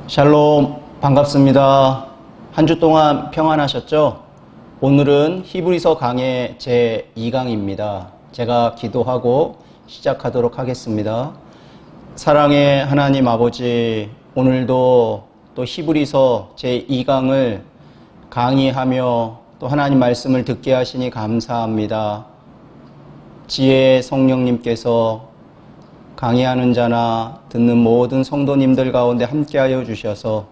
샬롬, 반갑습니다. 한 주 동안 평안하셨죠? 오늘은 히브리서 강의 제2강입니다. 제가 기도하고 시작하도록 하겠습니다. 사랑의 하나님 아버지, 오늘도 또 히브리서 제2강을 강의하며 또 하나님 말씀을 듣게 하시니 감사합니다. 지혜의 성령님께서 강의하는 자나 듣는 모든 성도님들 가운데 함께하여 주셔서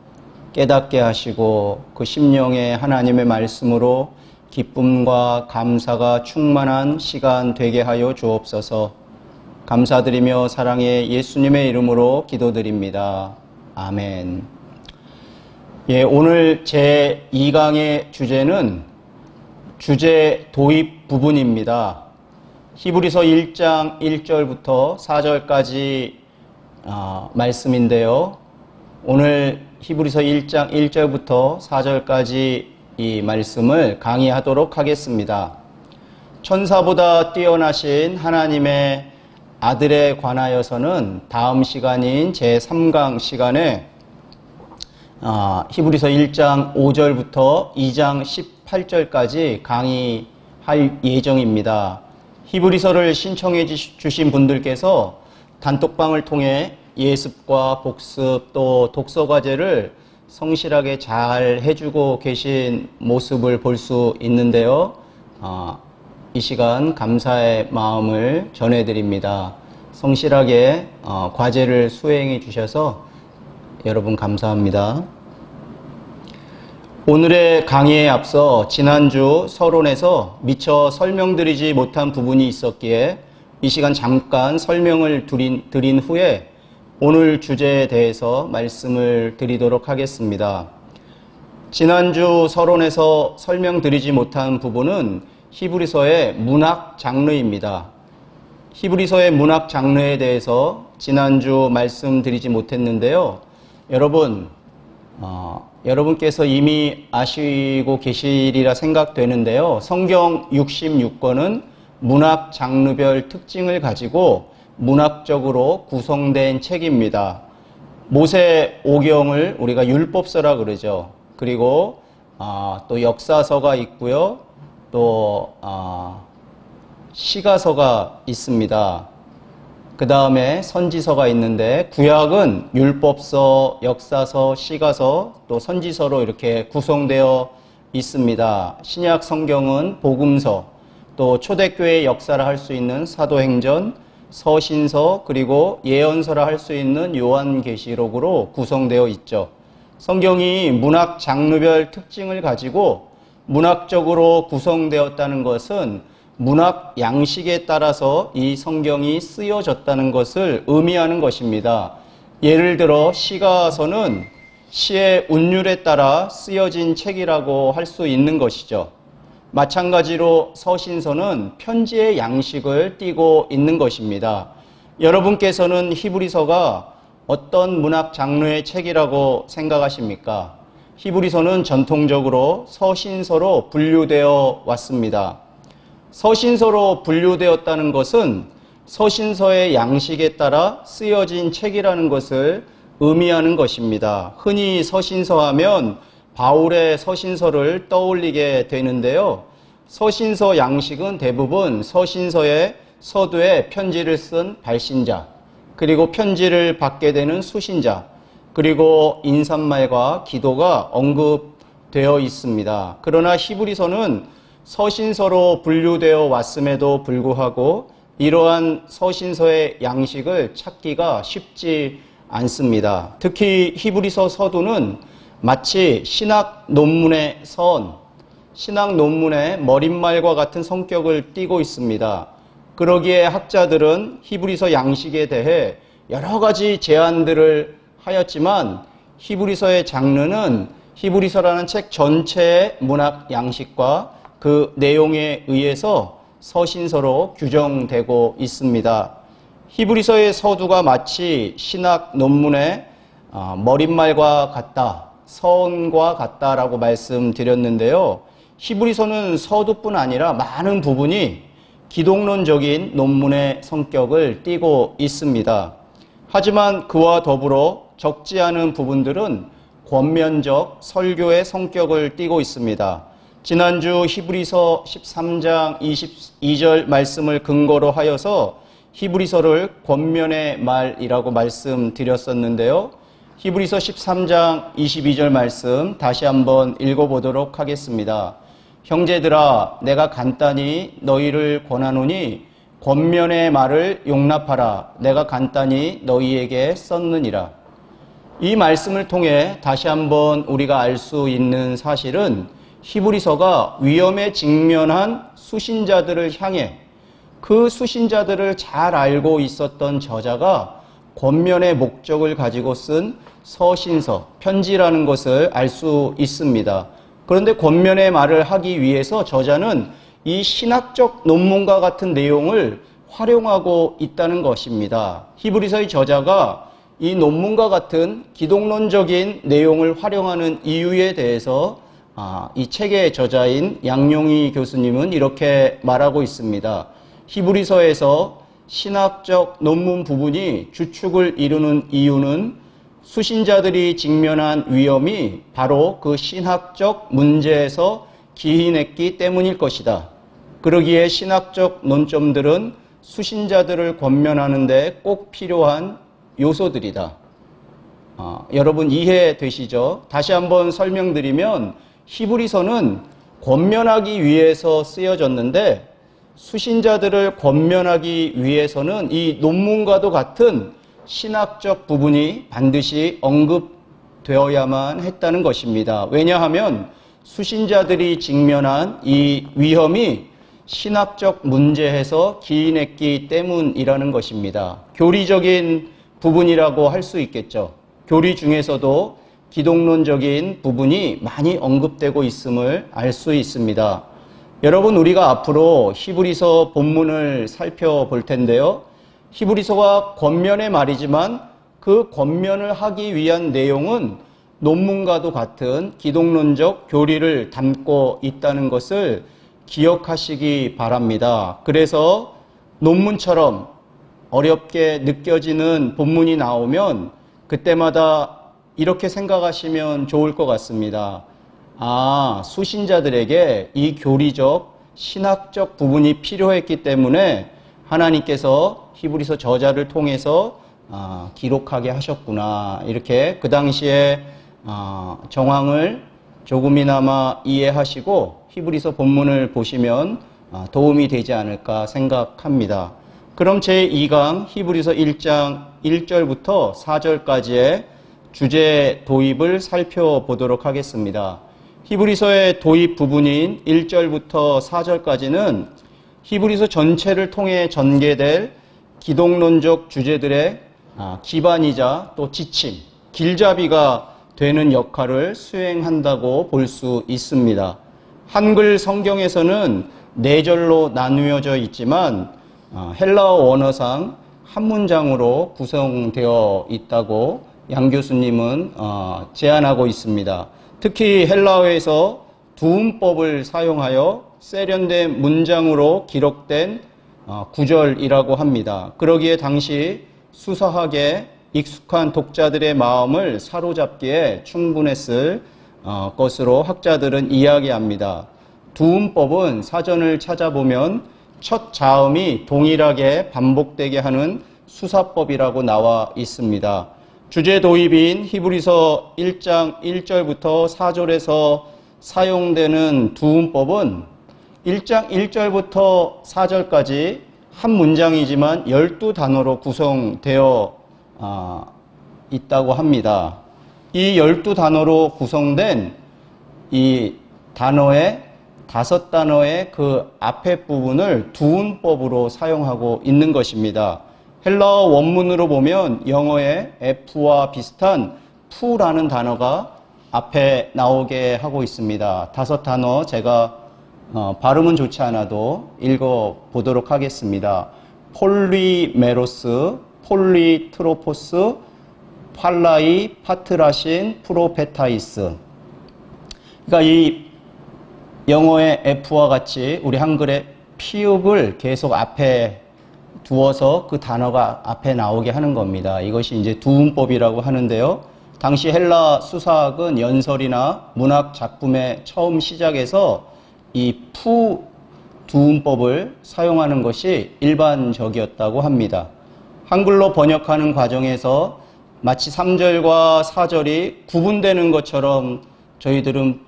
깨닫게 하시고 그 심령에 하나님의 말씀으로 기쁨과 감사가 충만한 시간 되게 하여 주옵소서. 감사드리며 사랑의 예수님의 이름으로 기도드립니다. 아멘. 오늘 제2강의 주제는 주제 도입 부분입니다. 히브리서 1장 1절부터 4절까지 말씀인데요. 오늘 히브리서 1장 1절부터 4절까지 이 말씀을 강의하도록 하겠습니다. 천사보다 뛰어나신 하나님의 아들에 관하여서는 다음 시간인 제3강 시간에 히브리서 1장 5절부터 2장 18절까지 강의할 예정입니다. 히브리서를 신청해 주신 분들께서 단톡방을 통해 예습과 복습 또 독서과제를 성실하게 잘 해주고 계신 모습을 볼 수 있는데요. 이 시간 감사의 마음을 전해드립니다. 성실하게 과제를 수행해 주셔서 여러분 감사합니다. 오늘의 강의에 앞서 지난주 서론에서 미처 설명드리지 못한 부분이 있었기에 이 시간 잠깐 설명을 드린 후에 오늘 주제에 대해서 말씀을 드리도록 하겠습니다. 지난주 서론에서 설명드리지 못한 부분은 히브리서의 문학 장르입니다. 히브리서의 문학 장르에 대해서 지난주 말씀드리지 못했는데요. 여러분께서 이미 아시고 계시리라 생각되는데요. 성경 66권은 문학 장르별 특징을 가지고 문학적으로 구성된 책입니다. 모세 오경을 우리가 율법서라 그러죠. 그리고 또 역사서가 있고요. 또 시가서가 있습니다. 그 다음에 선지서가 있는데 구약은 율법서, 역사서, 시가서, 또 선지서로 이렇게 구성되어 있습니다. 신약 성경은 복음서, 또 초대교회의 역사를 할 수 있는 사도행전, 서신서, 그리고 예언서라 할 수 있는 요한계시록으로 구성되어 있죠. 성경이 문학 장르별 특징을 가지고 문학적으로 구성되었다는 것은 문학 양식에 따라서 이 성경이 쓰여졌다는 것을 의미하는 것입니다. 예를 들어 시가서는 시의 운율에 따라 쓰여진 책이라고 할 수 있는 것이죠. 마찬가지로 서신서는 편지의 양식을 띠고 있는 것입니다. 여러분께서는 히브리서가 어떤 문학 장르의 책이라고 생각하십니까? 히브리서는 전통적으로 서신서로 분류되어 왔습니다. 서신서로 분류되었다는 것은 서신서의 양식에 따라 쓰여진 책이라는 것을 의미하는 것입니다. 흔히 서신서 하면 바울의 서신서를 떠올리게 되는데요. 서신서 양식은 대부분 서신서의 서두에 편지를 쓴 발신자, 그리고 편지를 받게 되는 수신자, 그리고 인사말과 기도가 언급되어 있습니다. 그러나 히브리서는 서신서로 분류되어 왔음에도 불구하고 이러한 서신서의 양식을 찾기가 쉽지 않습니다. 특히 히브리서 서두는 마치 신학 논문의 신학 논문의 머릿말과 같은 성격을 띠고 있습니다. 그러기에 학자들은 히브리서 양식에 대해 여러 가지 제안들을 하였지만 히브리서의 장르는 히브리서라는 책 전체의 문학 양식과 그 내용에 의해서 서신서로 규정되고 있습니다. 히브리서의 서두가 마치 신학 논문의 머릿말과 같다, 서원과 같다라고 말씀드렸는데요. 히브리서는 서두뿐 아니라 많은 부분이 기독론적인 논문의 성격을 띠고 있습니다. 하지만 그와 더불어 적지 않은 부분들은 권면적 설교의 성격을 띠고 있습니다. 지난주 히브리서 13장 22절 말씀을 근거로 하여서 히브리서를 권면의 말이라고 말씀드렸었는데요. 히브리서 13장 22절 말씀 다시 한번 읽어보도록 하겠습니다. 형제들아, 내가 간단히 너희를 권하노니 권면의 말을 용납하라. 내가 간단히 너희에게 썼느니라. 이 말씀을 통해 다시 한번 우리가 알 수 있는 사실은 히브리서가 위험에 직면한 수신자들을 향해 그 수신자들을 잘 알고 있었던 저자가 권면의 목적을 가지고 쓴 서신서, 편지라는 것을 알 수 있습니다. 그런데 권면의 말을 하기 위해서 저자는 이 신학적 논문과 같은 내용을 활용하고 있다는 것입니다. 히브리서의 저자가 이 논문과 같은 기독론적인 내용을 활용하는 이유에 대해서 이 책의 저자인 양용희 교수님은 이렇게 말하고 있습니다. 히브리서에서 신학적 논문 부분이 주축을 이루는 이유는 수신자들이 직면한 위험이 바로 그 신학적 문제에서 기인했기 때문일 것이다. 그러기에 신학적 논점들은 수신자들을 권면하는 데 꼭 필요한 요소들이다. 여러분 이해되시죠? 다시 한번 설명드리면 히브리서는 권면하기 위해서 쓰여졌는데 수신자들을 권면하기 위해서는 이 논문과도 같은 신학적 부분이 반드시 언급되어야만 했다는 것입니다. 왜냐하면 수신자들이 직면한 이 위험이 신학적 문제에서 기인했기 때문이라는 것입니다. 교리적인 부분이라고 할 수 있겠죠. 교리 중에서도 기독론적인 부분이 많이 언급되고 있음을 알 수 있습니다. 여러분, 우리가 앞으로 히브리서 본문을 살펴볼 텐데요. 히브리서가 권면의 말이지만 그 권면을 하기 위한 내용은 논문과도 같은 기독론적 교리를 담고 있다는 것을 기억하시기 바랍니다. 그래서 논문처럼 어렵게 느껴지는 본문이 나오면 그때마다 이렇게 생각하시면 좋을 것 같습니다. 수신자들에게 이 교리적, 신학적 부분이 필요했기 때문에 하나님께서 히브리서 저자를 통해서 기록하게 하셨구나. 이렇게 그 당시에 정황을 조금이나마 이해하시고 히브리서 본문을 보시면 도움이 되지 않을까 생각합니다. 그럼 제2강 히브리서 1장 1절부터 4절까지의 주제 도입을 살펴보도록 하겠습니다. 히브리서의 도입 부분인 1절부터 4절까지는 히브리서 전체를 통해 전개될 기독론적 주제들의 기반이자 또 지침, 길잡이가 되는 역할을 수행한다고 볼 수 있습니다. 한글 성경에서는 4절로 나누어져 있지만 헬라어 원어상 한 문장으로 구성되어 있다고 양 교수님은 제안하고 있습니다. 특히 헬라어에서 두음법을 사용하여 세련된 문장으로 기록된 구절이라고 합니다. 그러기에 당시 수사학에 익숙한 독자들의 마음을 사로잡기에 충분했을 것으로 학자들은 이야기합니다. 두음법은 사전을 찾아보면 첫 자음이 동일하게 반복되게 하는 수사법이라고 나와 있습니다. 주제 도입인 히브리서 1장 1절부터 4절에서 사용되는 두음법은 1장 1절부터 4절까지 한 문장이지만 12단어로 구성되어 있다고 합니다. 이 12단어로 구성된 이 단어의 5단어의 그 앞에 부분을 두음법으로 사용하고 있는 것입니다. 헬라어 원문으로 보면 영어의 F와 비슷한 푸라는 단어가 앞에 나오게 하고 있습니다. 5단어 제가 발음은 좋지 않아도 읽어보도록 하겠습니다. 폴리메로스, 폴리트로포스, 팔라이, 파트라신, 프로페타이스. 그러니까 이 영어의 F와 같이 우리 한글의 피읍을 계속 앞에 두어서 그 단어가 앞에 나오게 하는 겁니다. 이것이 이제 두음법이라고 하는데요. 당시 헬라 수사학은 연설이나 문학 작품의 처음 시작에서 이 두음법을 사용하는 것이 일반적이었다고 합니다. 한글로 번역하는 과정에서 마치 3절과 4절이 구분되는 것처럼 저희들은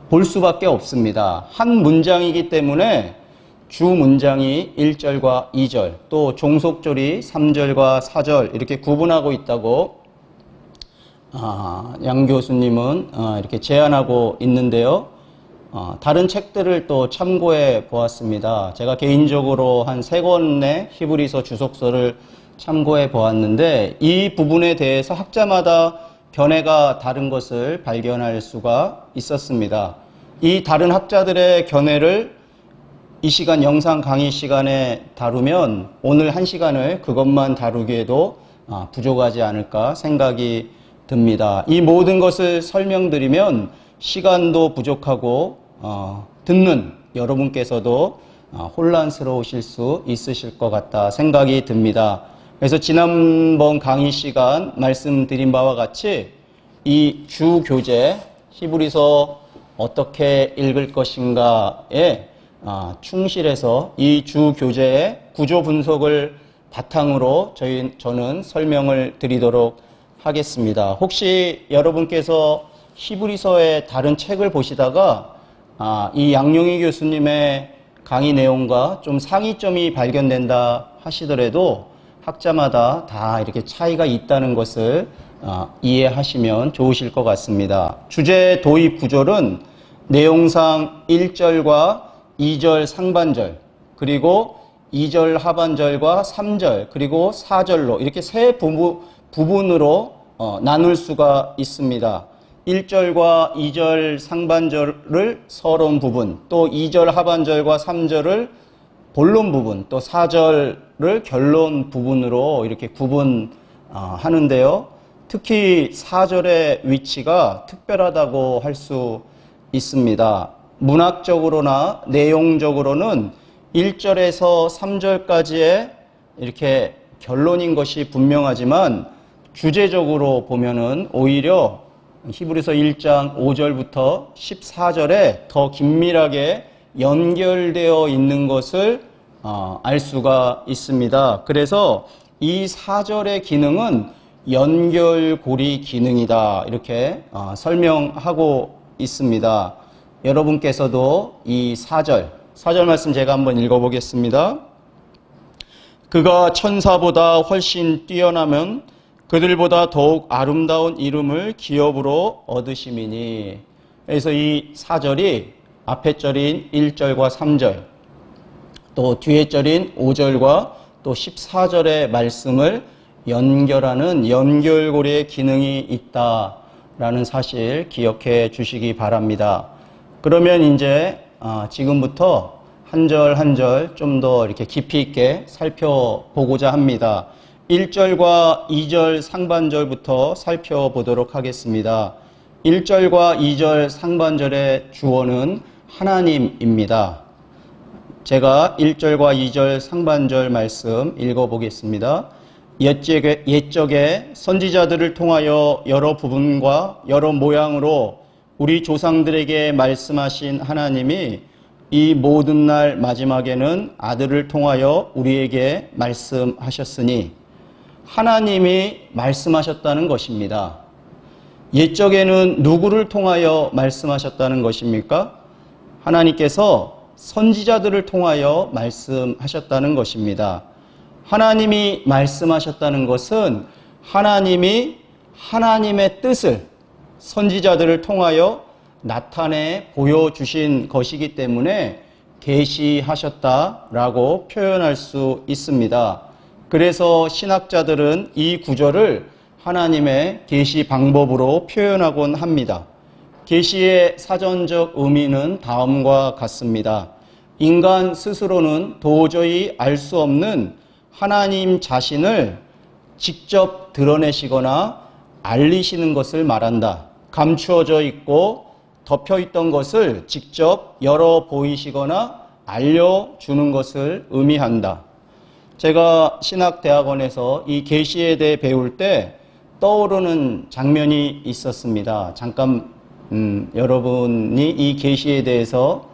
볼 수밖에 없습니다. 한 문장이기 때문에 주 문장이 1절과 2절, 또 종속절이 3절과 4절 이렇게 구분하고 있다고 양 교수님은 이렇게 제안하고 있는데요. 다른 책들을 또 참고해 보았습니다. 제가 개인적으로 한 3권의 히브리서 주석서를 참고해 보았는데 이 부분에 대해서 학자마다 견해가 다른 것을 발견할 수가 있었습니다. 이 다른 학자들의 견해를 이 시간 영상 강의 시간에 다루면 오늘 1시간을 그것만 다루기에도 부족하지 않을까 생각이 듭니다. 이 모든 것을 설명드리면 시간도 부족하고 듣는 여러분께서도 혼란스러우실 수 있으실 것 같다 생각이 듭니다. 그래서 지난번 강의 시간 말씀드린 바와 같이 이 주 교재 히브리서 어떻게 읽을 것인가에 충실해서 이 주 교재의 구조 분석을 바탕으로 저는 설명을 드리도록 하겠습니다. 혹시 여러분께서 히브리서의 다른 책을 보시다가 이 양용희 교수님의 강의 내용과 좀 상이점이 발견된다 하시더라도 학자마다 다 이렇게 차이가 있다는 것을 이해하시면 좋으실 것 같습니다. 주제 도입 구절은 내용상 1절과 2절 상반절, 그리고 2절 하반절과 3절, 그리고 4절로 이렇게 세 부분으로 나눌 수가 있습니다. 1절과 2절 상반절을 서론 부분, 또 2절 하반절과 3절을 본론 부분, 또 4절을 결론 부분으로 이렇게 구분하는데요. 특히 4절의 위치가 특별하다고 할 수 있습니다. 문학적으로나 내용적으로는 1절에서 3절까지의 이렇게 결론인 것이 분명하지만 주제적으로 보면은 오히려 히브리서 1장 5절부터 14절에 더 긴밀하게 연결되어 있는 것을 알 수가 있습니다. 그래서 이 4절의 기능은 연결고리 기능이다 이렇게 설명하고 있습니다. 여러분께서도 이 4절 말씀 제가 한번 읽어보겠습니다. 그가 천사보다 훨씬 뛰어나면 그들보다 더욱 아름다운 이름을 기업으로 얻으심이니. 그래서 이 4절이 앞에 절인 1절과 3절, 또 뒤에 절인 5절과 또 14절의 말씀을 연결하는 연결고리의 기능이 있다라는 사실 기억해 주시기 바랍니다. 그러면 이제 지금부터 한 절 한 절 좀 더 이렇게 깊이 있게 살펴보고자 합니다. 1절과 2절 상반절부터 살펴보도록 하겠습니다. 1절과 2절 상반절의 주어는 하나님입니다. 제가 1절과 2절 상반절 말씀 읽어보겠습니다. 옛적에 선지자들을 통하여 여러 부분과 여러 모양으로 우리 조상들에게 말씀하신 하나님이 이 모든 날 마지막에는 아들을 통하여 우리에게 말씀하셨으니. 하나님이 말씀하셨다는 것입니다. 옛적에는 누구를 통하여 말씀하셨다는 것입니까? 하나님께서 선지자들을 통하여 말씀하셨다는 것입니다. 하나님이 말씀하셨다는 것은 하나님이 하나님의 뜻을 선지자들을 통하여 나타내 보여주신 것이기 때문에 계시하셨다라고 표현할 수 있습니다. 그래서 신학자들은 이 구절을 하나님의 계시 방법으로 표현하곤 합니다. 계시의 사전적 의미는 다음과 같습니다. 인간 스스로는 도저히 알 수 없는 하나님 자신을 직접 드러내시거나 알리시는 것을 말한다. 감추어져 있고 덮여 있던 것을 직접 열어 보이시거나 알려주는 것을 의미한다. 제가 신학대학원에서 이 계시에 대해 배울 때 떠오르는 장면이 있었습니다. 잠깐 여러분이 이 계시에 대해서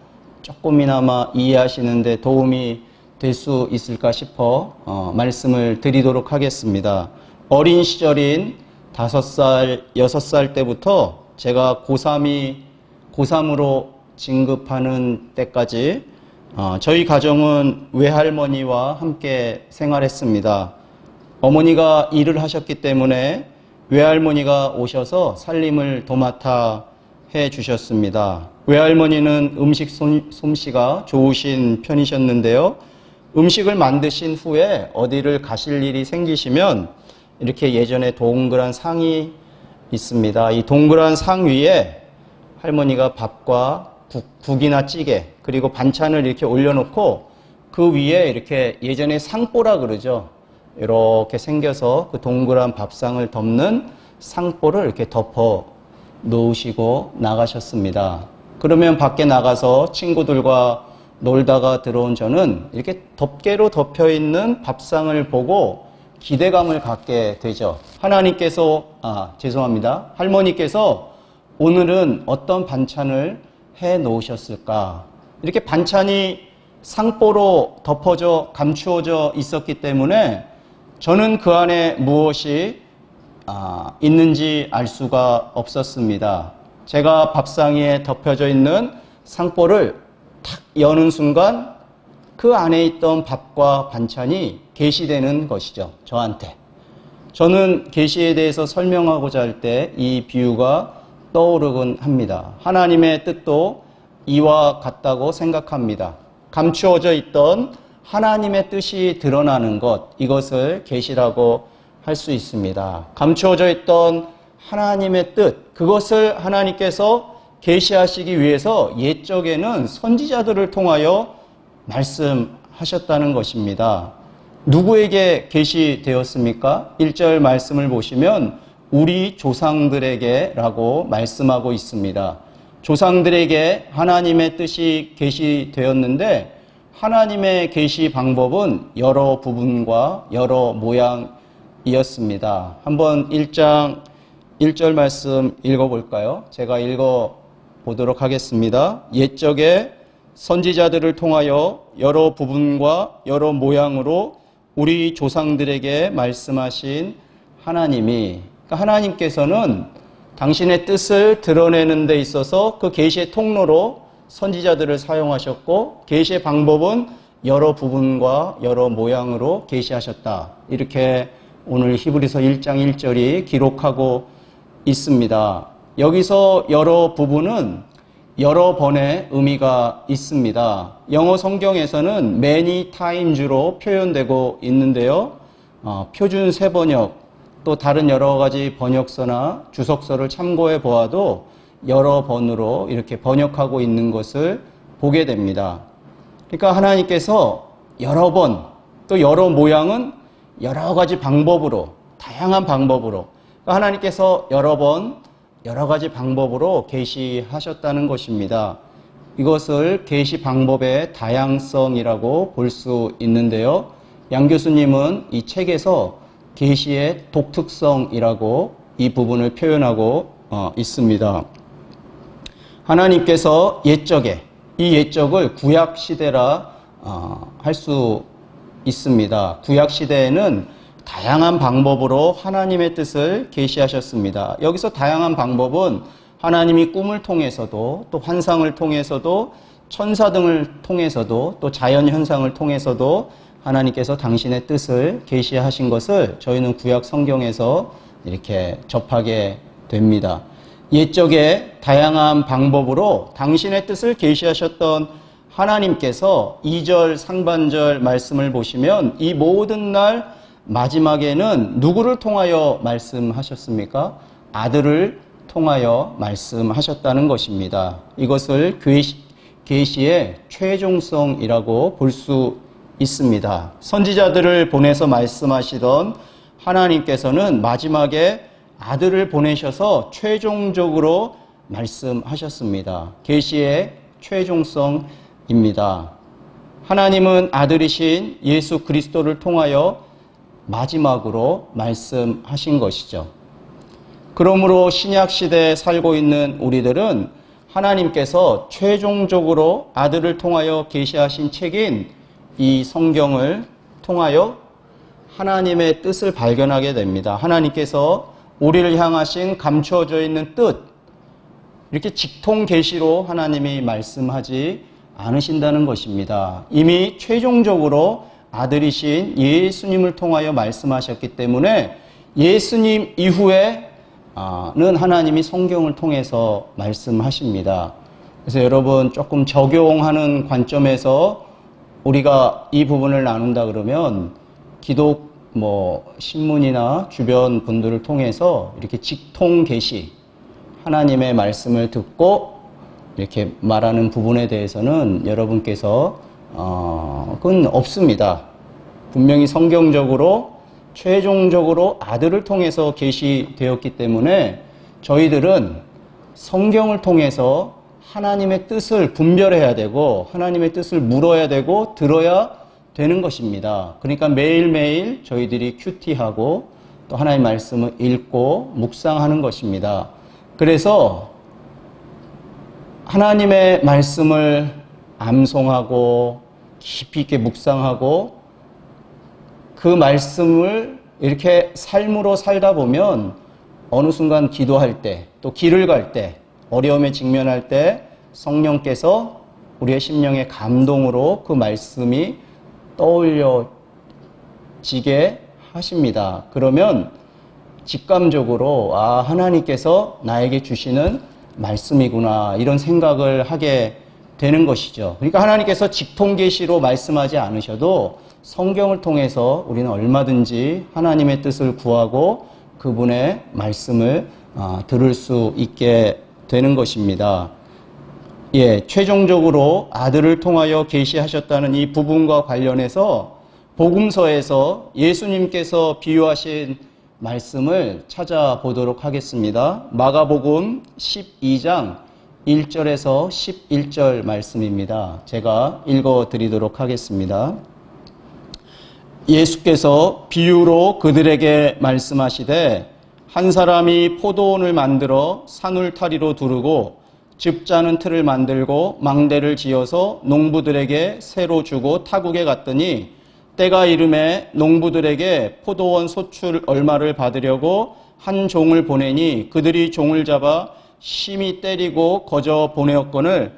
조금이나마 이해하시는데 도움이 될 수 있을까 싶어 말씀을 드리도록 하겠습니다. 어린 시절인 5살, 6살 때부터 제가 고3으로 진급하는 때까지 저희 가정은 외할머니와 함께 생활했습니다. 어머니가 일을 하셨기 때문에 외할머니가 오셔서 살림을 도맡아 해 주셨습니다. 외할머니는 음식 솜씨가 좋으신 편이셨는데요. 음식을 만드신 후에 어디를 가실 일이 생기시면 이렇게 예전에 동그란 상이 있습니다. 이 동그란 상 위에 할머니가 밥과 국이나 찌개 그리고 반찬을 이렇게 올려놓고 그 위에 이렇게 예전에 상보라 그러죠. 이렇게 생겨서 그 동그란 밥상을 덮는 상보를 이렇게 덮어 놓으시고 나가셨습니다. 그러면 밖에 나가서 친구들과 놀다가 들어온 저는 이렇게 덮개로 덮여 있는 밥상을 보고 기대감을 갖게 되죠. 할머니께서 오늘은 어떤 반찬을 해 놓으셨을까? 이렇게 반찬이 상보로 덮어져 감추어져 있었기 때문에 저는 그 안에 무엇이 있는지 알 수가 없었습니다. 제가 밥상 위에 덮여져 있는 상보를 탁 여는 순간 그 안에 있던 밥과 반찬이 계시되는 것이죠. 저한테. 저는 계시에 대해서 설명하고자 할 때 이 비유가 떠오르곤 합니다. 하나님의 뜻도 이와 같다고 생각합니다. 감추어져 있던 하나님의 뜻이 드러나는 것, 이것을 계시라고 할 수 있습니다. 감추어져 있던 하나님의 뜻, 그것을 하나님께서 계시하시기 위해서 옛적에는 선지자들을 통하여 말씀하셨다는 것입니다. 누구에게 계시되었습니까? 1절 말씀을 보시면 우리 조상들에게 라고 말씀하고 있습니다. 조상들에게 하나님의 뜻이 계시되었는데 하나님의 계시 방법은 여러 부분과 여러 모양이었습니다. 한번 1장 1절 말씀 읽어볼까요? 제가 읽어보도록 하겠습니다. 옛적에 선지자들을 통하여 여러 부분과 여러 모양으로 우리 조상들에게 말씀하신 하나님이, 그러니까 하나님께서는 당신의 뜻을 드러내는 데 있어서 그 계시의 통로로 선지자들을 사용하셨고 계시의 방법은 여러 부분과 여러 모양으로 계시하셨다. 이렇게 오늘 히브리서 1장 1절이 기록하고 있습니다. 여기서 여러 부분은 여러 번의 의미가 있습니다. 영어 성경에서는 many times로 표현되고 있는데요. 표준 세번역 또 다른 여러 가지 번역서나 주석서를 참고해 보아도 여러 번으로 이렇게 번역하고 있는 것을 보게 됩니다. 그러니까 하나님께서 여러 번, 또 여러 모양은 여러 가지 방법으로, 다양한 방법으로, 그러니까 하나님께서 여러 번, 여러 가지 방법으로 계시하셨다는 것입니다. 이것을 계시 방법의 다양성이라고 볼 수 있는데요. 양 교수님은 이 책에서 계시의 독특성이라고 이 부분을 표현하고 있습니다. 하나님께서 옛적에, 이 옛적을 구약시대라 할 수 있습니다. 구약시대에는 다양한 방법으로 하나님의 뜻을 계시하셨습니다. 여기서 다양한 방법은 하나님이 꿈을 통해서도 또 환상을 통해서도 천사 등을 통해서도 또 자연현상을 통해서도 하나님께서 당신의 뜻을 계시하신 것을 저희는 구약 성경에서 이렇게 접하게 됩니다. 옛적에 다양한 방법으로 당신의 뜻을 계시하셨던 하나님께서 2절 상반절 말씀을 보시면 이 모든 날 마지막에는 누구를 통하여 말씀하셨습니까? 아들을 통하여 말씀하셨다는 것입니다. 이것을 계시의 최종성이라고 볼 수 있습니다. 선지자들을 보내서 말씀하시던 하나님께서는 마지막에 아들을 보내셔서 최종적으로 말씀하셨습니다. 계시의 최종성입니다. 하나님은 아들이신 예수 그리스도를 통하여 마지막으로 말씀하신 것이죠. 그러므로 신약 시대에 살고 있는 우리들은 하나님께서 최종적으로 아들을 통하여 계시하신 책인 이 성경을 통하여 하나님의 뜻을 발견하게 됩니다. 하나님께서 우리를 향하신 감추어져 있는 뜻, 이렇게 직통 계시로 하나님이 말씀하지 않으신다는 것입니다. 이미 최종적으로 아들이신 예수님을 통하여 말씀하셨기 때문에 예수님 이후에는 하나님이 성경을 통해서 말씀하십니다. 그래서 여러분 조금 적용하는 관점에서 우리가 이 부분을 나눈다 그러면 기독 신문이나 주변 분들을 통해서 이렇게 직통 계시, 하나님의 말씀을 듣고 이렇게 말하는 부분에 대해서는 여러분께서 그건 없습니다. 분명히 성경적으로 최종적으로 아들을 통해서 계시되었기 때문에 저희들은 성경을 통해서 하나님의 뜻을 분별해야 되고 하나님의 뜻을 물어야 되고 들어야 되는 것입니다. 그러니까 매일매일 저희들이 큐티하고 또 하나님의 말씀을 읽고 묵상하는 것입니다. 그래서 하나님의 말씀을 암송하고 깊이 있게 묵상하고 그 말씀을 이렇게 삶으로 살다 보면 어느 순간 기도할 때 또 길을 갈 때 어려움에 직면할 때 성령께서 우리의 심령의 감동으로 그 말씀이 떠올려지게 하십니다. 그러면 직감적으로 하나님께서 나에게 주시는 말씀이구나 이런 생각을 하게 되는 것이죠. 그러니까 하나님께서 직통계시로 말씀하지 않으셔도 성경을 통해서 우리는 얼마든지 하나님의 뜻을 구하고 그분의 말씀을 들을 수 있게 되는 것입니다. 최종적으로 아들을 통하여 계시하셨다는 이 부분과 관련해서 복음서에서 예수님께서 비유하신 말씀을 찾아보도록 하겠습니다. 마가복음 12장 1절에서 11절 말씀입니다. 제가 읽어드리도록 하겠습니다. 예수께서 비유로 그들에게 말씀하시되 한 사람이 포도원을 만들어 산울타리로 두르고 즙 짜는 틀을 만들고 망대를 지어서 농부들에게 새로 주고 타국에 갔더니 때가 이름에 농부들에게 포도원 소출 얼마를 받으려고 한 종을 보내니 그들이 종을 잡아 심히 때리고 거저 보내었거늘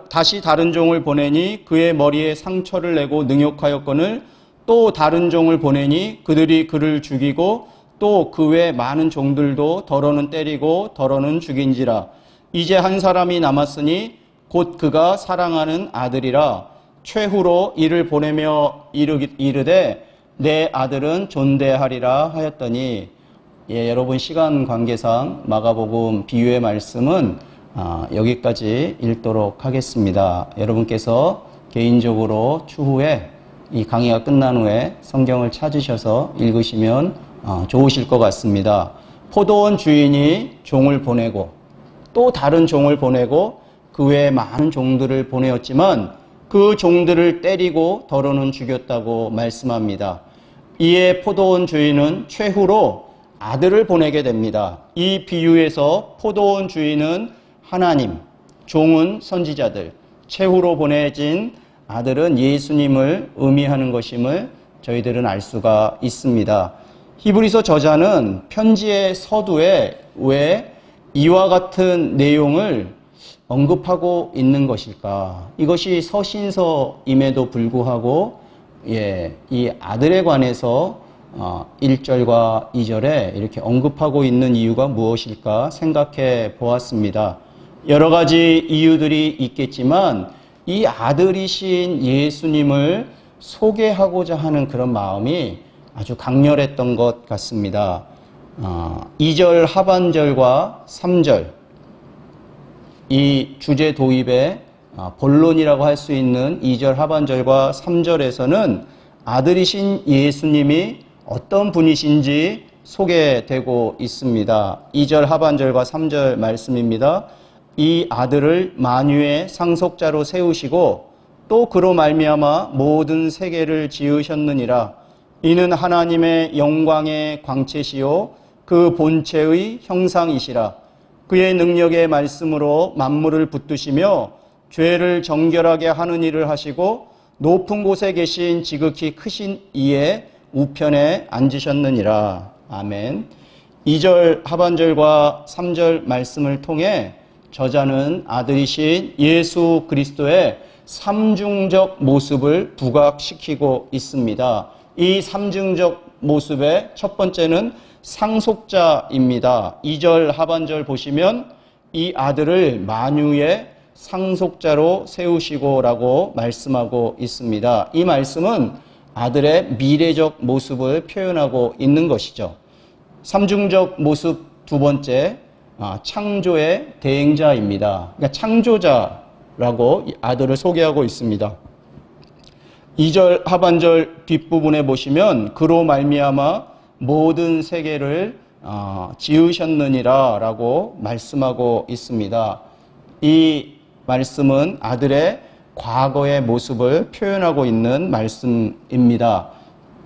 다시 다른 종을 보내니 그의 머리에 상처를 내고 능욕하였거늘 또 다른 종을 보내니 그들이 그를 죽이고 또 그 외 많은 종들도 더러는 때리고 더러는 죽인지라. 이제 한 사람이 남았으니 곧 그가 사랑하는 아들이라. 최후로 이를 보내며 이르되 내 아들은 존대하리라 하였더니 여러분 시간 관계상 마가복음 비유의 말씀은 여기까지 읽도록 하겠습니다. 여러분께서 개인적으로 추후에 이 강의가 끝난 후에 성경을 찾으셔서 읽으시면 좋으실 것 같습니다. 포도원 주인이 종을 보내고 또 다른 종을 보내고 그 외에 많은 종들을 보내었지만 그 종들을 때리고 더러는 죽였다고 말씀합니다. 이에 포도원 주인은 최후로 아들을 보내게 됩니다. 이 비유에서 포도원 주인은 하나님, 종은 선지자들, 최후로 보내진 아들은 예수님을 의미하는 것임을 저희들은 알 수가 있습니다. 히브리서 저자는 편지의 서두에 왜 이와 같은 내용을 언급하고 있는 것일까? 이것이 서신서임에도 불구하고 이 아들에 관해서 1절과 2절에 이렇게 언급하고 있는 이유가 무엇일까 생각해 보았습니다. 여러 가지 이유들이 있겠지만 이 아들이신 예수님을 소개하고자 하는 그런 마음이 아주 강렬했던 것 같습니다. 2절 하반절과 3절 이 주제 도입의 본론이라고 할 수 있는 2절 하반절과 3절에서는 아들이신 예수님이 어떤 분이신지 소개되고 있습니다. 2절 하반절과 3절 말씀입니다. 이 아들을 만유의 상속자로 세우시고 또 그로 말미암아 모든 세계를 지으셨느니라. 이는 하나님의 영광의 광채시요 그 본체의 형상이시라. 그의 능력의 말씀으로 만물을 붙드시며 죄를 정결하게 하는 일을 하시고 높은 곳에 계신 지극히 크신 이의 우편에 앉으셨느니라. 아멘. 2절 하반절과 3절 말씀을 통해 저자는 아들이신 예수 그리스도의 삼중적 모습을 부각시키고 있습니다. 이 삼중적 모습의 첫 번째는 상속자입니다. 2절 하반절 보시면 이 아들을 만유의 상속자로 세우시고라고 말씀하고 있습니다. 이 말씀은 아들의 미래적 모습을 표현하고 있는 것이죠. 삼중적 모습 두 번째, 창조의 대행자입니다. 그러니까 창조자라고 아들을 소개하고 있습니다. 2절 하반절 뒷부분에 보시면 그로 말미암아 모든 세계를 지으셨느니라 라고 말씀하고 있습니다. 이 말씀은 아들의 과거의 모습을 표현하고 있는 말씀입니다.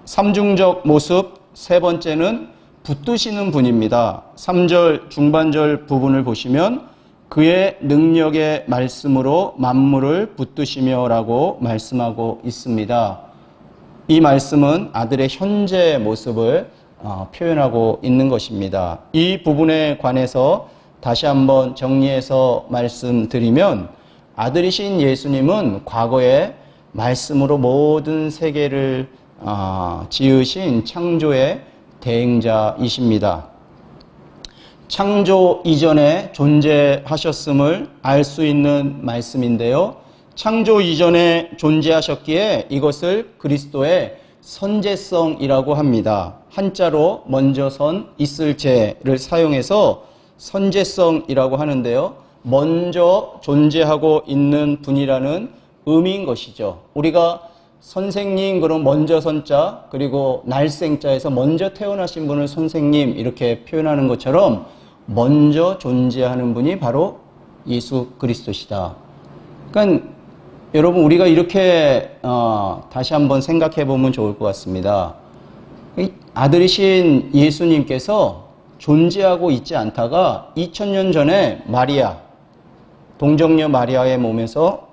삼중적 모습 세 번째는 붙드시는 분입니다. 3절 중반절 부분을 보시면 그의 능력의 말씀으로 만물을 붙드시며 라고 말씀하고 있습니다. 이 말씀은 아들의 현재 모습을 표현하고 있는 것입니다. 이 부분에 관해서 다시 한번 정리해서 말씀드리면 아들이신 예수님은 과거에 말씀으로 모든 세계를 지으신 창조의 대행자이십니다. 창조 이전에 존재하셨음을 알 수 있는 말씀인데요. 창조 이전에 존재하셨기에 이것을 그리스도의 선제성이라고 합니다. 한자로 먼저 선 있을 제를 사용해서 선제성이라고 하는데요. 먼저 존재하고 있는 분이라는 의미인 것이죠. 우리가 선생님 그럼 먼저 선자 그리고 날생자에서 먼저 태어나신 분을 선생님 이렇게 표현하는 것처럼 먼저 존재하는 분이 바로 예수 그리스도시다. 그러니까 여러분 우리가 이렇게 다시 한번 생각해 보면 좋을 것 같습니다. 아들이신 예수님께서 존재하고 있지 않다가 2000년 전에 마리아, 동정녀 마리아의 몸에서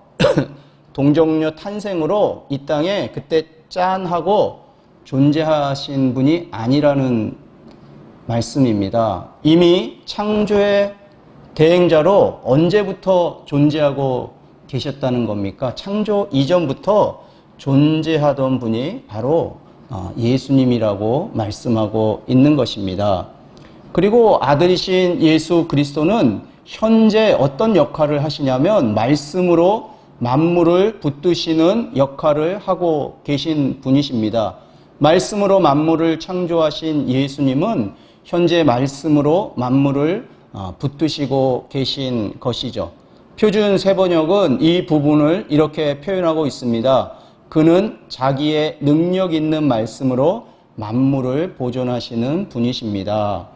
동정녀 탄생으로 이 땅에 그때 짠 하고 존재하신 분이 아니라는 말씀입니다. 이미 창조의 대행자로 언제부터 존재하고 계셨다는 겁니까? 창조 이전부터 존재하던 분이 바로 예수님이라고 말씀하고 있는 것입니다. 그리고 아들이신 예수 그리스도는 현재 어떤 역할을 하시냐면 말씀으로 만물을 붙드시는 역할을 하고 계신 분이십니다. 말씀으로 만물을 창조하신 예수님은 현재 말씀으로 만물을 붙드시고 계신 것이죠. 표준 세번역은 이 부분을 이렇게 표현하고 있습니다. 그는 자기의 능력 있는 말씀으로 만물을 보존하시는 분이십니다.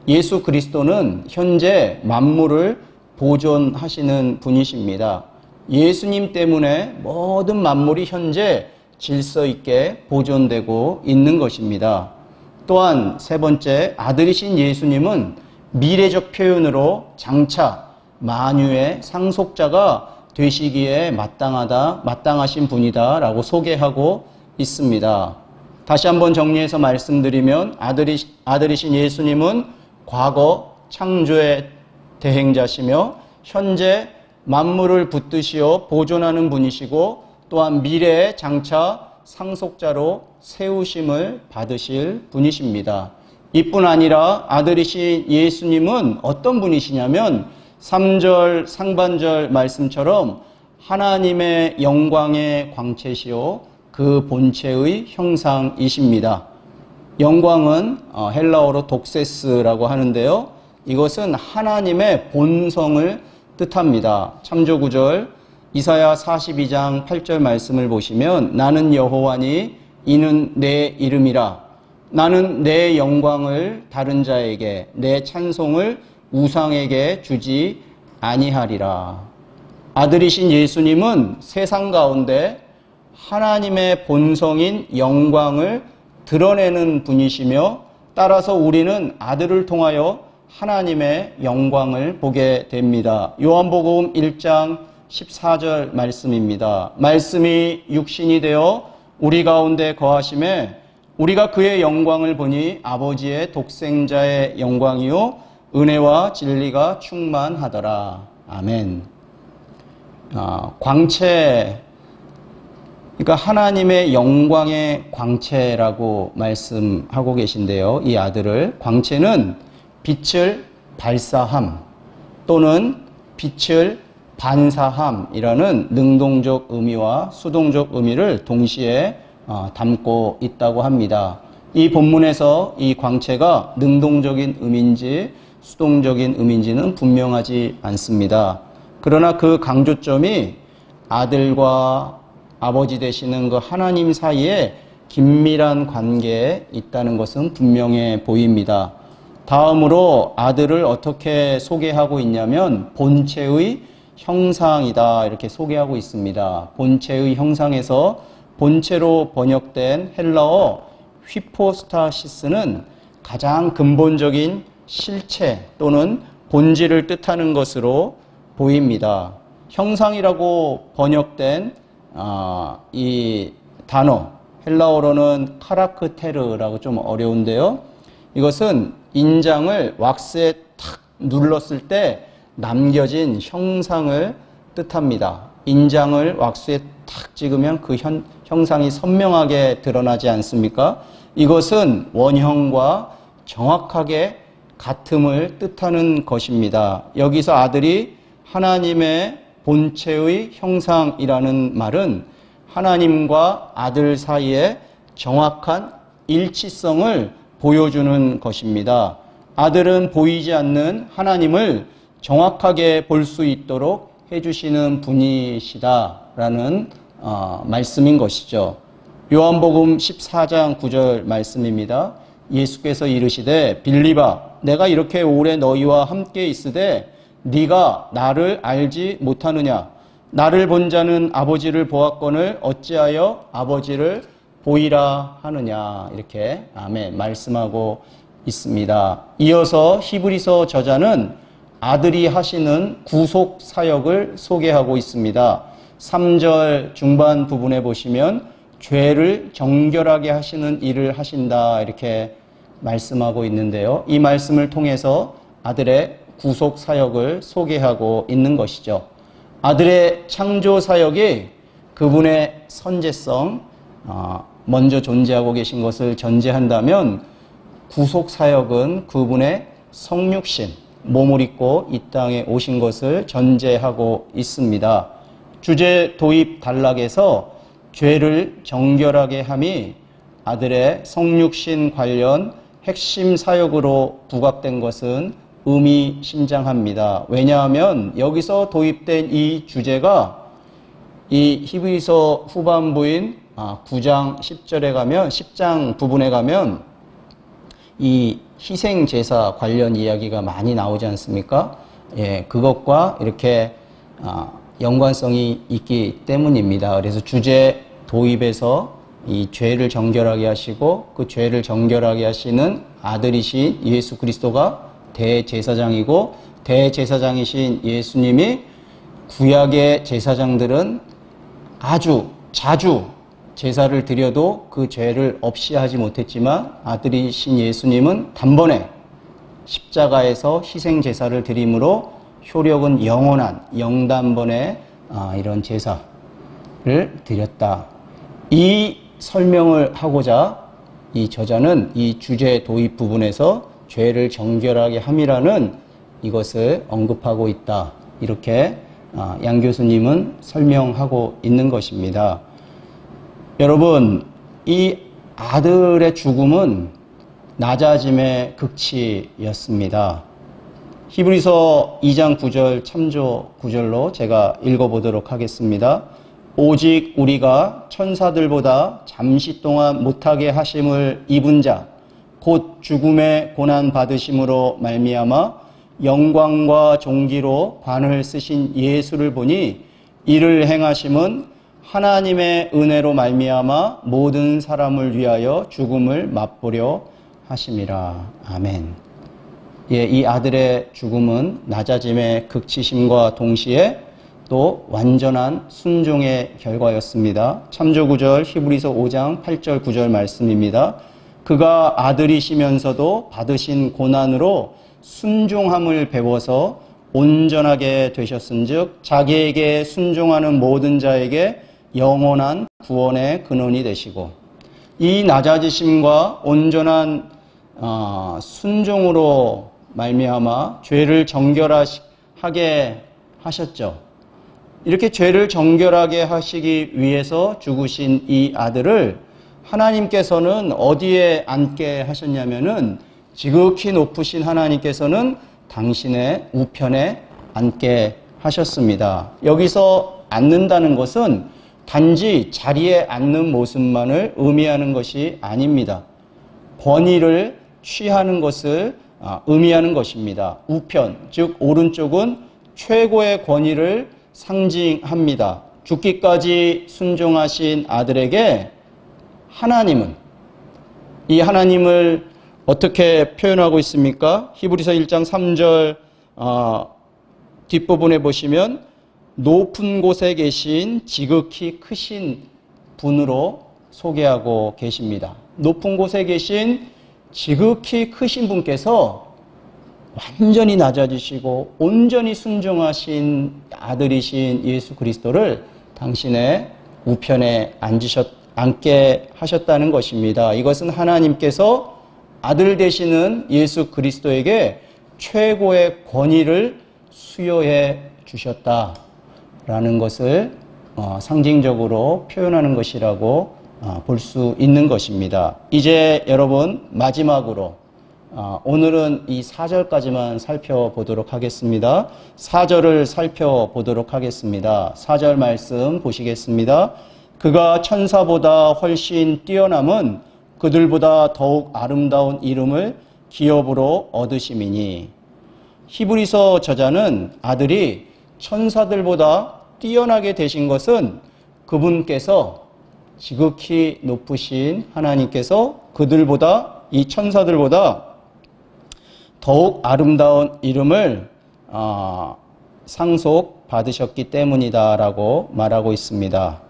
예수 그리스도는 현재 만물을 보존하시는 분이십니다. 예수님 때문에 모든 만물이 현재 질서 있게 보존되고 있는 것입니다. 또한 세 번째, 아들이신 예수님은 미래적 표현으로 장차 만유의 상속자가 되시기에 마땅하신 분이다라고 소개하고 있습니다. 다시 한번 정리해서 말씀드리면 아들이신 예수님은 과거 창조의 대행자시며 현재 만물을 붙드시어 보존하는 분이시고 또한 미래의 장차 상속자로 세우심을 받으실 분이십니다. 이뿐 아니라 아들이신 예수님은 어떤 분이시냐면 3절 상반절 말씀처럼 하나님의 영광의 광채시요 그 본체의 형상이십니다. 영광은 헬라어로 독세스라고 하는데요. 이것은 하나님의 본성을 뜻합니다. 참조구절 이사야 42장 8절 말씀을 보시면 나는 여호와니 이는 내 이름이라 나는 내 영광을 다른 자에게 내 찬송을 우상에게 주지 아니하리라. 아들이신 예수님은 세상 가운데 하나님의 본성인 영광을 드러내는 분이시며 따라서 우리는 아들을 통하여 하나님의 영광을 보게 됩니다. 요한복음 1장 14절 말씀입니다. 말씀이 육신이 되어 우리 가운데 거하심에 우리가 그의 영광을 보니 아버지의 독생자의 영광이요 은혜와 진리가 충만하더라. 아멘. 광채, 그러니까 하나님의 영광의 광채라고 말씀하고 계신데요. 이 아들을, 광채는 빛을 발사함 또는 빛을 반사함이라는 능동적 의미와 수동적 의미를 동시에 담고 있다고 합니다. 이 본문에서 이 광채가 능동적인 의미인지 수동적인 의미인지는 분명하지 않습니다. 그러나 그 강조점이 아들과 아버지 되시는 그 하나님 사이에 긴밀한 관계에 있다는 것은 분명해 보입니다. 다음으로 아들을 어떻게 소개하고 있냐면 본체의 형상이다 이렇게 소개하고 있습니다. 본체의 형상에서 본체로 번역된 헬라어 휘포스타시스는 가장 근본적인 실체 또는 본질을 뜻하는 것으로 보입니다. 형상이라고 번역된 이 단어, 헬라어로는 카라크테르라고 좀 어려운데요. 이것은 인장을 왁스에 탁 눌렀을 때 남겨진 형상을 뜻합니다. 인장을 왁스에 탁 찍으면 그 형상이 선명하게 드러나지 않습니까? 이것은 원형과 정확하게 같음을 뜻하는 것입니다. 여기서 아들이 하나님의 본체의 형상이라는 말은 하나님과 아들 사이에 정확한 일치성을 보여주는 것입니다. 아들은 보이지 않는 하나님을 정확하게 볼 수 있도록 해주시는 분이시다라는 말씀인 것이죠. 요한복음 14장 9절 말씀입니다. 예수께서 이르시되 빌립아 내가 이렇게 오래 너희와 함께 있으되 네가 나를 알지 못하느냐? 나를 본 자는 아버지를 보았거늘 어찌하여 아버지를 보이라 하느냐? 이렇게 아멘 말씀하고 있습니다. 이어서 히브리서 저자는 아들이 하시는 구속 사역을 소개하고 있습니다. 3절 중반 부분에 보시면 죄를 정결하게 하시는 일을 하신다 이렇게 말씀하고 있는데요. 이 말씀을 통해서 아들의 구속 사역을 소개하고 있는 것이죠. 아들의 창조 사역이 그분의 선제성, 먼저 존재하고 계신 것을 전제한다면 구속 사역은 그분의 성육신, 몸을 입고 이 땅에 오신 것을 전제하고 있습니다. 주제 도입 단락에서 죄를 정결하게 함이 아들의 성육신 관련 핵심 사역으로 부각된 것은 의미심장합니다. 왜냐하면 여기서 도입된 이 주제가 이 히브리서 후반부인 9장 10절에 가면 10장 부분에 가면 이 희생제사 관련 이야기가 많이 나오지 않습니까? 예, 그것과 이렇게 연관성이 있기 때문입니다. 그래서 주제 도입에서 이 죄를 정결하게 하시고 그 죄를 정결하게 하시는 아들이신 예수 그리스도가 대제사장이고 대제사장이신 예수님이 구약의 제사장들은 아주 자주 제사를 드려도 그 죄를 없이 하지 못했지만 아들이신 예수님은 단번에 십자가에서 희생 제사를 드림으로 효력은 영원한 영단번의 이런 제사를 드렸다. 이 설명을 하고자 이 저자는 이 주제 도입 부분에서 죄를 정결하게 함이라는 이것을 언급하고 있다. 이렇게 양 교수님은 설명하고 있는 것입니다. 여러분, 이 아들의 죽음은 낮아짐의 극치였습니다. 히브리서 2장 9절 참조 구절로 제가 읽어보도록 하겠습니다. 오직 우리가 천사들보다 잠시 동안 못하게 하심을 입은 자 곧 죽음의 고난 받으심으로 말미암아 영광과 존귀로 관을 쓰신 예수를 보니 이를 행하심은 하나님의 은혜로 말미암아 모든 사람을 위하여 죽음을 맛보려 하심이라. 아멘. 예, 이 아들의 죽음은 낮아짐의 극치심과 동시에 또 완전한 순종의 결과였습니다. 참조구절 히브리서 5장 8절 9절 말씀입니다. 그가 아들이시면서도 받으신 고난으로 순종함을 배워서 온전하게 되셨은즉 자기에게 순종하는 모든 자에게 영원한 구원의 근원이 되시고, 이 낮아지심과 온전한 순종으로 말미암아 죄를 정결하게 하셨죠. 이렇게 죄를 정결하게 하시기 위해서 죽으신 이 아들을 하나님께서는 어디에 앉게 하셨냐면은 지극히 높으신 하나님께서는 당신의 우편에 앉게 하셨습니다. 여기서 앉는다는 것은 단지 자리에 앉는 모습만을 의미하는 것이 아닙니다. 권위를 취하는 것을 의미하는 것입니다. 우편, 즉 오른쪽은 최고의 권위를 상징합니다. 죽기까지 순종하신 아들에게 하나님은, 이 하나님을 어떻게 표현하고 있습니까? 히브리서 1장 3절 뒷부분에 보시면 높은 곳에 계신 지극히 크신 분으로 소개하고 계십니다. 높은 곳에 계신 지극히 크신 분께서 완전히 낮아지시고 온전히 순종하신 아들이신 예수 그리스도를 당신의 우편에 앉게 하셨다는 것입니다. 이것은 하나님께서 아들 되시는 예수 그리스도에게 최고의 권위를 수여해 주셨다라는 것을 상징적으로 표현하는 것이라고 볼 수 있는 것입니다. 이제 여러분 마지막으로 오늘은 이 4절까지만 살펴보도록 하겠습니다. 4절을 살펴보도록 하겠습니다. 4절 말씀 보시겠습니다. 그가 천사보다 훨씬 뛰어남은 그들보다 더욱 아름다운 이름을 기업으로 얻으심이니. 히브리서 저자는 아들이 천사들보다 뛰어나게 되신 것은 그분께서 지극히 높으신 하나님께서 그들보다, 이 천사들보다 더욱 아름다운 이름을 상속받으셨기 때문이다라고 말하고 있습니다.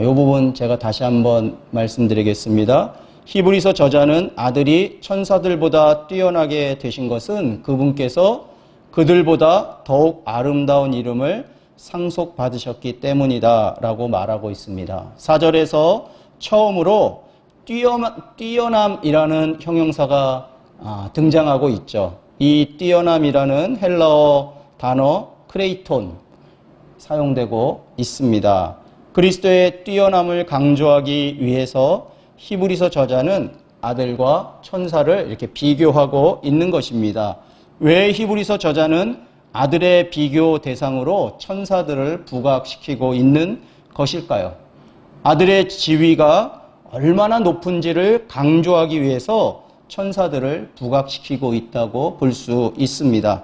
이 부분 제가 다시 한번 말씀드리겠습니다. 히브리서 저자는 아들이 천사들보다 뛰어나게 되신 것은 그분께서 그들보다 더욱 아름다운 이름을 상속받으셨기 때문이다 라고 말하고 있습니다. 4절에서 처음으로 뛰어남이라는 형용사가 등장하고 있죠. 이 뛰어남이라는 헬라어 단어 크레이톤 사용되고 있습니다. 그리스도의 뛰어남을 강조하기 위해서 히브리서 저자는 아들과 천사를 이렇게 비교하고 있는 것입니다. 왜 히브리서 저자는 아들의 비교 대상으로 천사들을 부각시키고 있는 것일까요? 아들의 지위가 얼마나 높은지를 강조하기 위해서 천사들을 부각시키고 있다고 볼 수 있습니다.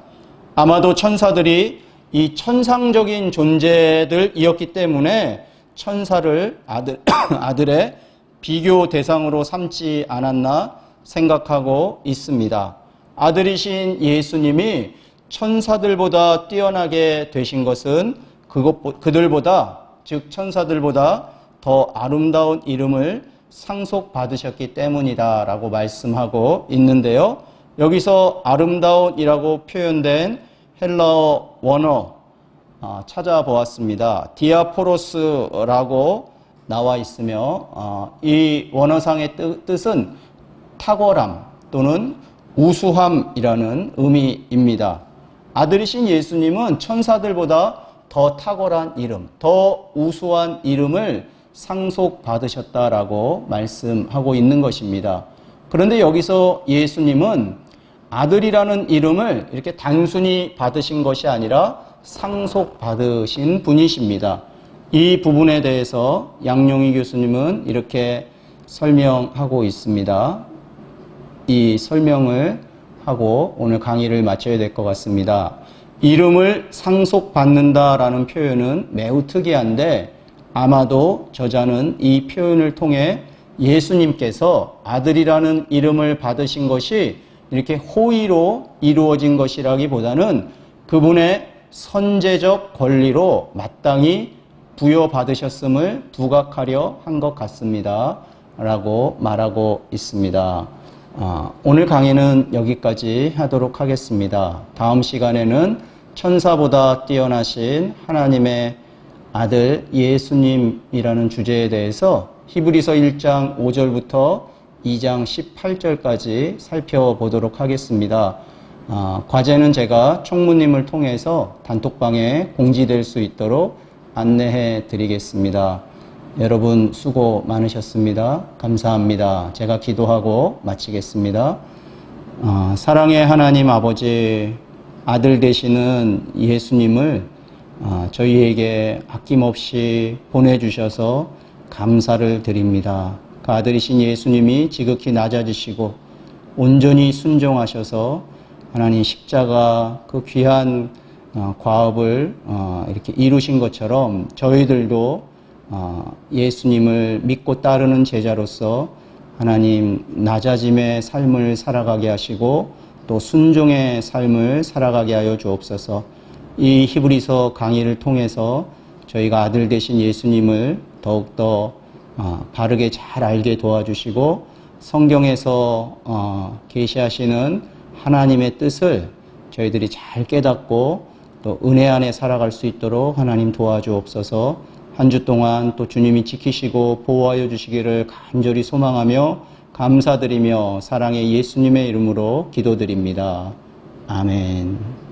아마도 천사들이 이 천상적인 존재들이었기 때문에 천사를 아들의 비교 대상으로 삼지 않았나 생각하고 있습니다. 아들이신 예수님이 천사들보다 뛰어나게 되신 것은 그들보다, 즉 천사들보다 더 아름다운 이름을 상속받으셨기 때문이다 라고 말씀하고 있는데요. 여기서 아름다운이라고 표현된 헬라어 원어 찾아보았습니다. 디아포로스라고 나와 있으며 이 원어상의 뜻은 탁월함 또는 우수함이라는 의미입니다. 아들이신 예수님은 천사들보다 더 탁월한 이름, 더 우수한 이름을 상속받으셨다라고 말씀하고 있는 것입니다. 그런데 여기서 예수님은 아들이라는 이름을 이렇게 단순히 받으신 것이 아니라 상속받으신 분이십니다. 이 부분에 대해서 양용희 교수님은 이렇게 설명하고 있습니다. 이 설명을 하고 오늘 강의를 마쳐야 될 것 같습니다. 이름을 상속받는다라는 표현은 매우 특이한데 아마도 저자는 이 표현을 통해 예수님께서 아들이라는 이름을 받으신 것이 이렇게 호의로 이루어진 것이라기보다는 그분의 선제적 권리로 마땅히 부여받으셨음을 부각하려 한 것 같습니다. 라고 말하고 있습니다. 오늘 강의는 여기까지 하도록 하겠습니다. 다음 시간에는 천사보다 뛰어나신 하나님의 아들 예수님이라는 주제에 대해서 히브리서 1장 5절부터 2장 18절까지 살펴보도록 하겠습니다. 과제는 제가 총무님을 통해서 단톡방에 공지될 수 있도록 안내해 드리겠습니다. 여러분 수고 많으셨습니다. 감사합니다. 제가 기도하고 마치겠습니다. 사랑의 하나님 아버지, 아들 되시는 예수님을 저희에게 아낌없이 보내주셔서 감사를 드립니다. 그 아들이신 예수님이 지극히 낮아지시고 온전히 순종하셔서 하나님 십자가 그 귀한 과업을 이렇게 이루신 것처럼 저희들도 예수님을 믿고 따르는 제자로서 하나님 낮아짐의 삶을 살아가게 하시고 또 순종의 삶을 살아가게 하여 주옵소서. 이 히브리서 강의를 통해서 저희가 아들 되신 예수님을 더욱더 바르게 잘 알게 도와주시고 성경에서 계시하시는 하나님의 뜻을 저희들이 잘 깨닫고 또 은혜 안에 살아갈 수 있도록 하나님 도와주옵소서. 한 주 동안 또 주님이 지키시고 보호하여 주시기를 간절히 소망하며 감사드리며 사랑의 예수님의 이름으로 기도드립니다. 아멘.